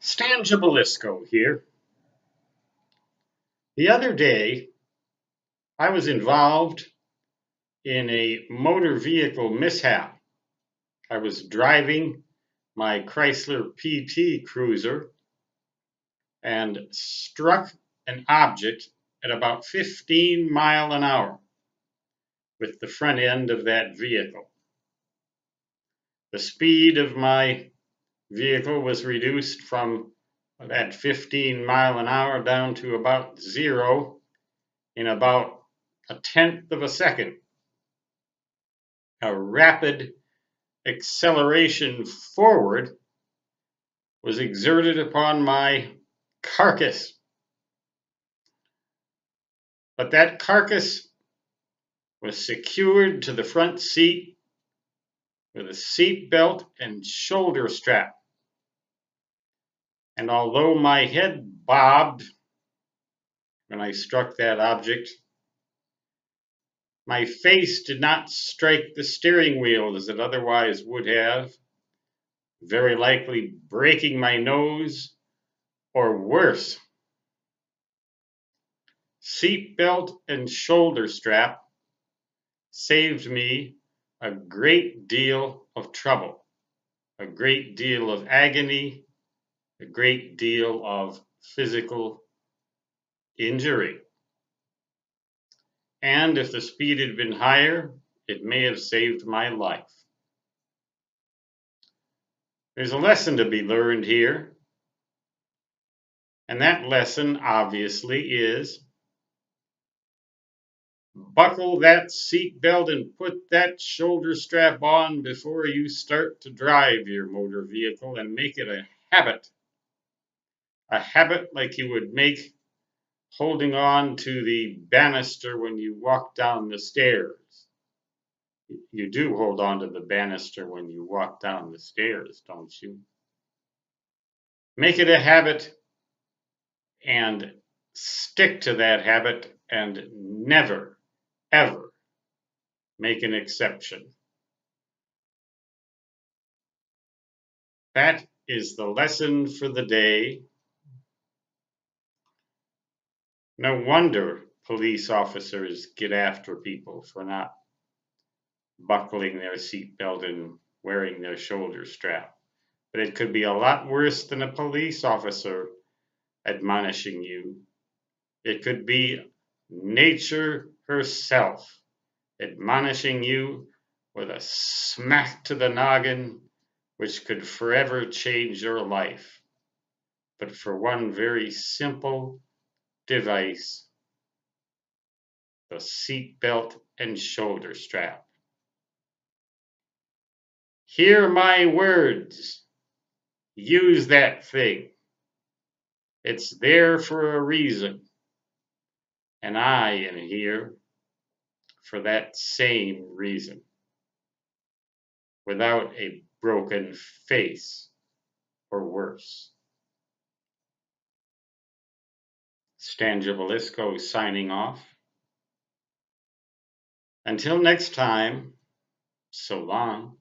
Stan Gibilisco here. The other day, I was involved in a motor vehicle mishap. I was driving my Chrysler PT Cruiser and struck an object at about 15 miles an hour with the front end of that vehicle. The speed of my vehicle was reduced from that 15 mile an hour down to about 0 in about a tenth of a second. A rapid acceleration forward was exerted upon my carcass. But that carcass was secured to the front seat with a seat belt and shoulder strap. And although my head bobbed when I struck that object, my face did not strike the steering wheel as it otherwise would have, very likely breaking my nose or worse. Seat belt and shoulder strap saved me a great deal of trouble, a great deal of agony, a great deal of physical injury. And if the speed had been higher, it may have saved my life. There's a lesson to be learned here, and that lesson obviously is buckle that seat belt and put that shoulder strap on before you start to drive your motor vehicle, and make it a habit like you would make holding on to the banister when you walk down the stairs. You do hold on to the banister when you walk down the stairs, don't you? Make it a habit and stick to that habit and never, ever make an exception. That is the lesson for the day. No wonder police officers get after people for not buckling their seatbelt and wearing their shoulder strap. But it could be a lot worse than a police officer admonishing you. It could be nature herself admonishing you with a smack to the noggin, which could forever change your life. But for one very simple device, the seatbelt and shoulder strap. Hear my words. Use that thing. It's there for a reason. And I am here for that same reason. Without a broken face or worse. Stan Gibilisco signing off. Until next time, so long.